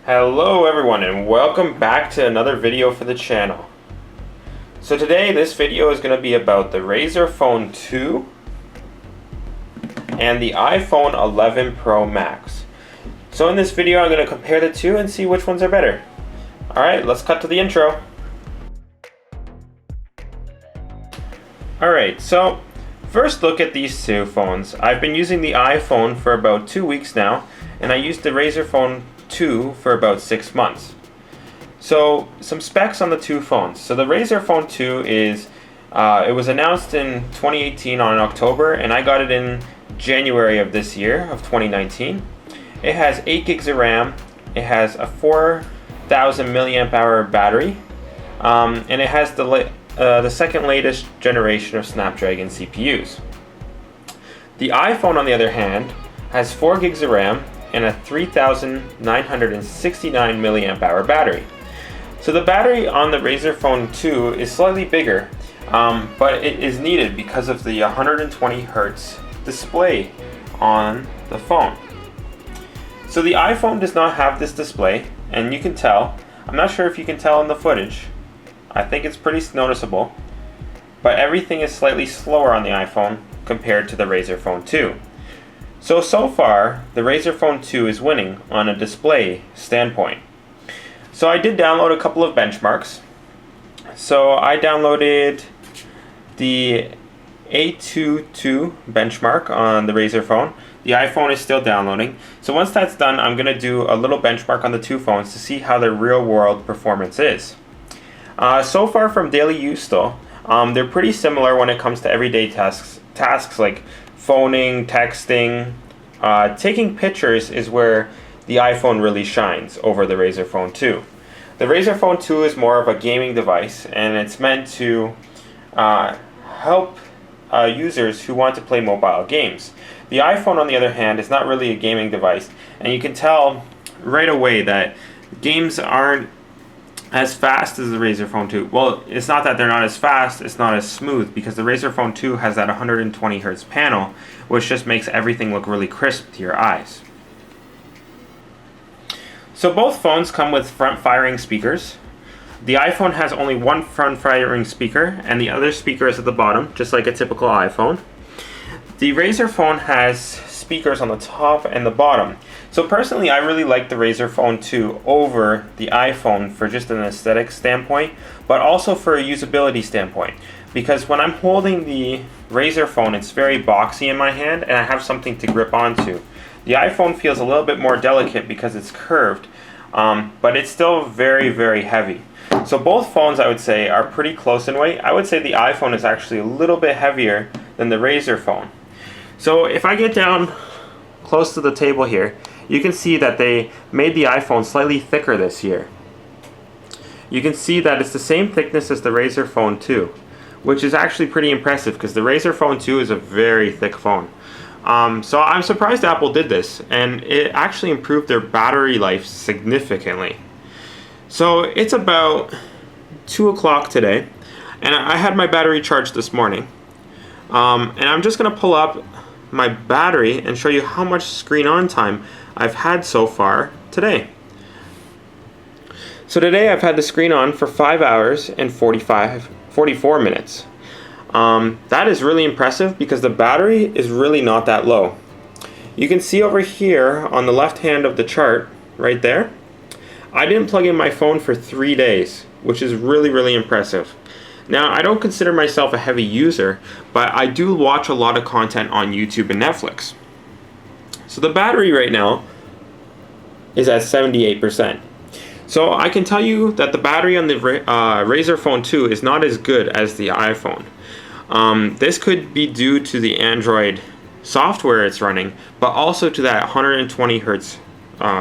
Hello everyone and welcome back to another video for the channel. So today this video is going to be about the Razer Phone 2 and the iPhone 11 Pro Max. So in this video I'm going to compare the two and see which ones are better. Alright, let's cut to the intro. Alright, so first look at these two phones. I've been using the iPhone for about 2 weeks now, and I used the Razer Phone 2 for about 6 months. So some specs on the two phones. So the Razer Phone 2 is, it was announced in 2018 on October, and I got it in January of this year, of 2019. It has 8 gigs of RAM, it has a 4,000 milliamp hour battery, and it has the second latest generation of Snapdragon CPUs. The iPhone, on the other hand, has 4 gigs of RAM and a 3,969 milliamp hour battery. So the battery on the Razer Phone 2 is slightly bigger, but it is needed because of the 120 Hz display on the phone. So the iPhone does not have this display, and you can tell. I'm not sure if you can tell in the footage. I think it's pretty noticeable, but everything is slightly slower on the iPhone compared to the Razer Phone 2. So far, the Razer Phone 2 is winning on a display standpoint. So I did download a couple of benchmarks. So I downloaded the A22 benchmark on the Razer Phone. The iPhone is still downloading. So once that's done, I'm going to do a little benchmark on the two phones to see how their real world performance is. So far from daily use though, they're pretty similar when it comes to everyday tasks like phoning, texting. Taking pictures is where the iPhone really shines over the Razer Phone 2. The Razer Phone 2 is more of a gaming device, and it's meant to help users who want to play mobile games. The iPhone, on the other hand, is not really a gaming device, and you can tell right away that games aren't as fast as the Razer Phone 2. Well, it's not that they're not as fast, it's not as smooth, because the Razer Phone 2 has that 120 Hz panel, which just makes everything look really crisp to your eyes. So both phones come with front-firing speakers. The iPhone has only one front-firing speaker, and the other speaker is at the bottom, just like a typical iPhone. The Razer Phone has speakers on the top and the bottom. So personally, I really like the Razer Phone 2 over the iPhone for just an aesthetic standpoint, but also for a usability standpoint. Because when I'm holding the Razer Phone, it's very boxy in my hand, and I have something to grip onto. The iPhone feels a little bit more delicate because it's curved, but it's still very, very heavy. So both phones, I would say, are pretty close in weight. I would say the iPhone is actually a little bit heavier than the Razer Phone. So if I get down close to the table here, you can see that they made the iPhone slightly thicker this year. You can see that it's the same thickness as the Razer Phone 2, which is actually pretty impressive because the Razer Phone 2 is a very thick phone. So I'm surprised Apple did this, and it actually improved their battery life significantly. So it's about 2 o'clock today, and I had my battery charged this morning. And I'm just going to pull up my battery and show you how much screen on time I've had so far today. So today I've had the screen on for 5 hours and 44 minutes. That is really impressive because the battery is really not that low. You can see over here on the left hand of the chart right there, I didn't plug in my phone for 3 days, which is really, really impressive. Now, I don't consider myself a heavy user, but I do watch a lot of content on YouTube and Netflix. So the battery right now is at 78%. So I can tell you that the battery on the Razer Phone 2 is not as good as the iPhone. This could be due to the Android software it's running, but also to that 120 Hz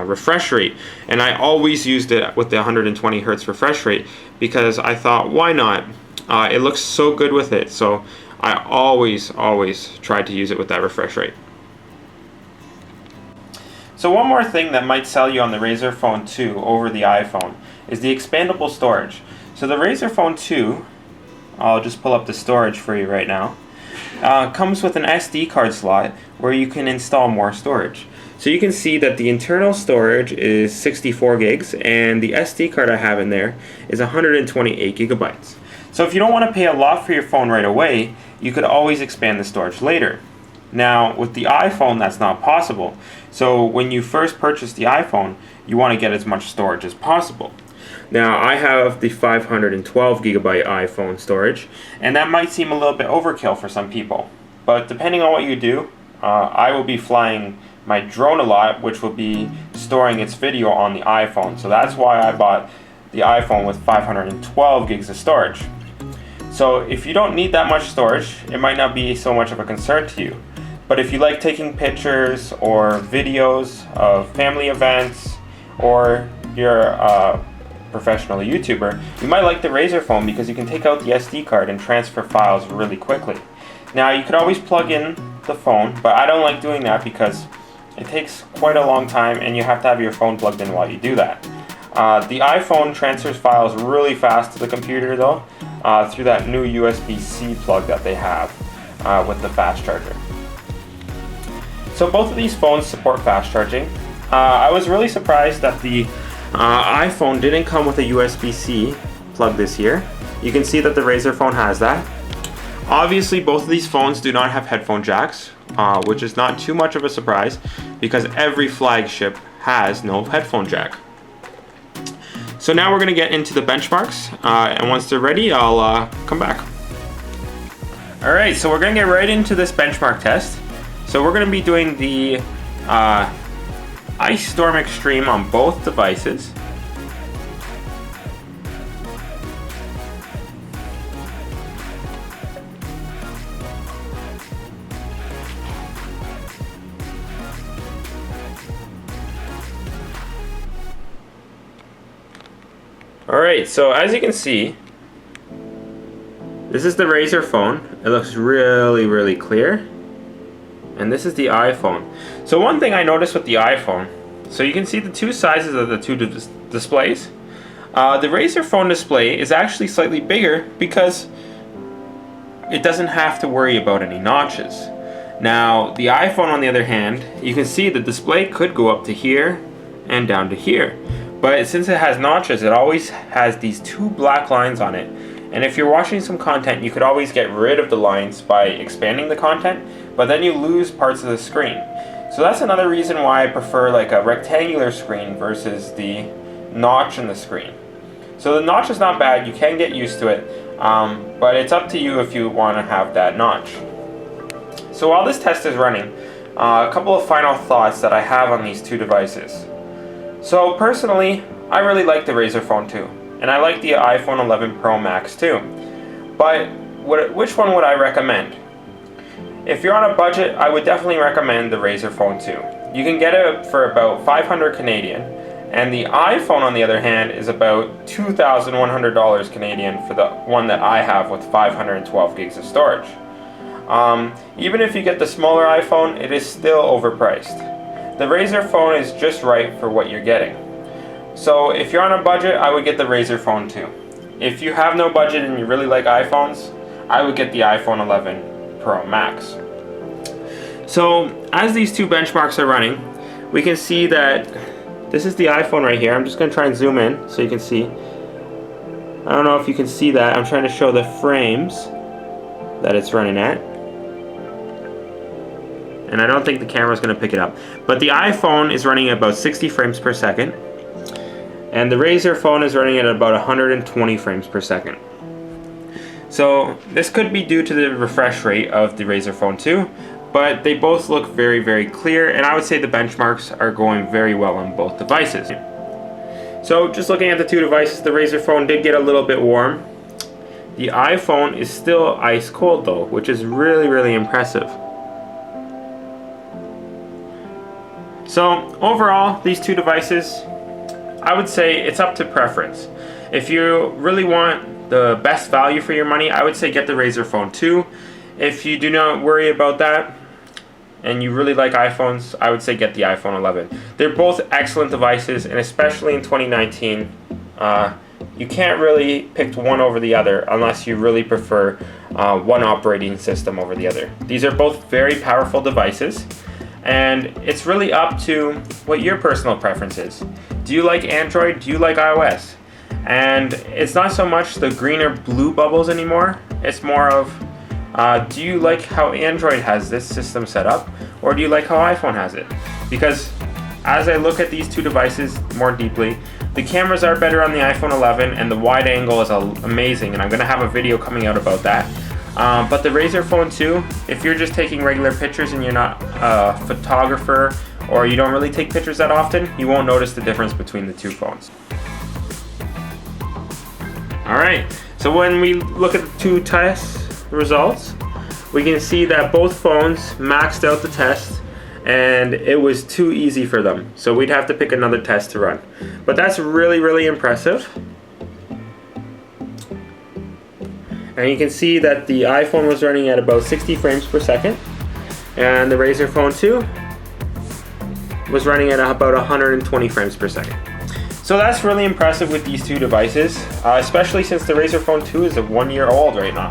refresh rate. And I always used it with the 120 Hz refresh rate because I thought, why not? It looks so good with it, so I always tried to use it with that refresh rate. So one more thing that might sell you on the Razer Phone 2 over the iPhone is the expandable storage. So the Razer Phone 2, I'll just pull up the storage for you right now, comes with an SD card slot where you can install more storage. So you can see that the internal storage is 64 gigs and the SD card I have in there is 128 gigabytes. So if you don't want to pay a lot for your phone right away, you could always expand the storage later. Now with the iPhone, that's not possible. So when you first purchase the iPhone, you want to get as much storage as possible. Now I have the 512 gigabyte iPhone storage, and that might seem a little bit overkill for some people. But depending on what you do, I will be flying my drone a lot, which will be storing its video on the iPhone. So that's why I bought the iPhone with 512 gigs of storage. So if you don't need that much storage, it might not be so much of a concern to you. But if you like taking pictures or videos of family events, or you're a professional YouTuber, you might like the Razer Phone because you can take out the SD card and transfer files really quickly. Now you could always plug in the phone, but I don't like doing that because it takes quite a long time and you have to have your phone plugged in while you do that. The iPhone transfers files really fast to the computer though, through that new USB-C plug that they have with the fast charger. So both of these phones support fast charging. I was really surprised that the iPhone didn't come with a USB-C plug this year. You can see that the Razer Phone has that. Obviously both of these phones do not have headphone jacks, which is not too much of a surprise because every flagship has no headphone jack. So now we're going to get into the benchmarks, and once they're ready, I'll come back. Alright, so we're going to get right into this benchmark test. So we're going to be doing the Ice Storm Extreme on both devices. Alright, so as you can see, this is the Razer Phone. It looks really, really clear. And this is the iPhone. So one thing I noticed with the iPhone, so you can see the two sizes of the two displays. The Razer Phone display is actually slightly bigger because it doesn't have to worry about any notches. Now, the iPhone on the other hand, you can see the display could go up to here and down to here. But since it has notches, it always has these two black lines on it. And if you're watching some content, you could always get rid of the lines by expanding the content, but then you lose parts of the screen. So that's another reason why I prefer like a rectangular screen versus the notch in the screen. So the notch is not bad, you can get used to it, but it's up to you if you want to have that notch. So while this test is running, a couple of final thoughts that I have on these two devices. So personally, I really like the Razer Phone 2, and I like the iPhone 11 Pro Max too. But which one would I recommend? If you're on a budget, I would definitely recommend the Razer Phone 2. You can get it for about 500 Canadian, and the iPhone on the other hand is about $2,100 Canadian for the one that I have with 512 gigs of storage. Even if you get the smaller iPhone, it is still overpriced. The Razer Phone is just right for what you're getting. So if you're on a budget, I would get the Razer Phone 2. If you have no budget and you really like iPhones, I would get the iPhone 11 Pro Max. So as these two benchmarks are running, we can see that this is the iPhone right here. I'm just going to try and zoom in so you can see. I don't know if you can see that. I'm trying to show the frames that it's running at. And I don't think the camera is going to pick it up. But the iPhone is running at about 60 frames per second. And the Razer Phone is running at about 120 frames per second. So this could be due to the refresh rate of the Razer Phone 2. But they both look very, very clear. And I would say the benchmarks are going very well on both devices. So just looking at the two devices, the Razer Phone did get a little bit warm. The iPhone is still ice cold though, which is really, really impressive. So overall, these two devices, I would say it's up to preference. If you really want the best value for your money, I would say get the Razer Phone 2. If you do not worry about that and you really like iPhones, I would say get the iPhone 11. They're both excellent devices, and especially in 2019, you can't really pick one over the other unless you really prefer one operating system over the other. These are both very powerful devices. And it's really up to what your personal preference is. Do you like Android? Do you like iOS? And it's not so much the green or blue bubbles anymore. It's more of, do you like how Android has this system set up, or do you like how iPhone has it? Because as I look at these two devices more deeply, the cameras are better on the iPhone 11 and the wide angle is amazing, and I'm going to have a video coming out about that. But the Razer Phone 2, if you're just taking regular pictures and you're not a photographer or you don't really take pictures that often, you won't notice the difference between the two phones. Alright, so when we look at the two test results, we can see that both phones maxed out the test and it was too easy for them. So we'd have to pick another test to run. But that's really, really impressive. And you can see that the iPhone was running at about 60 frames per second, and the Razer Phone 2 was running at about 120 frames per second. So that's really impressive with these two devices, especially since the Razer Phone 2 is 1 year old right now.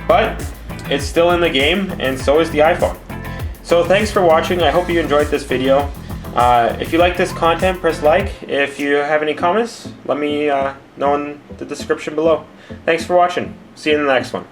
But it's still in the game, and so is the iPhone. So thanks for watching. I hope you enjoyed this video. If you like this content, press like. If you have any comments, let me know in the description below. Thanks for watching. See you in the next one.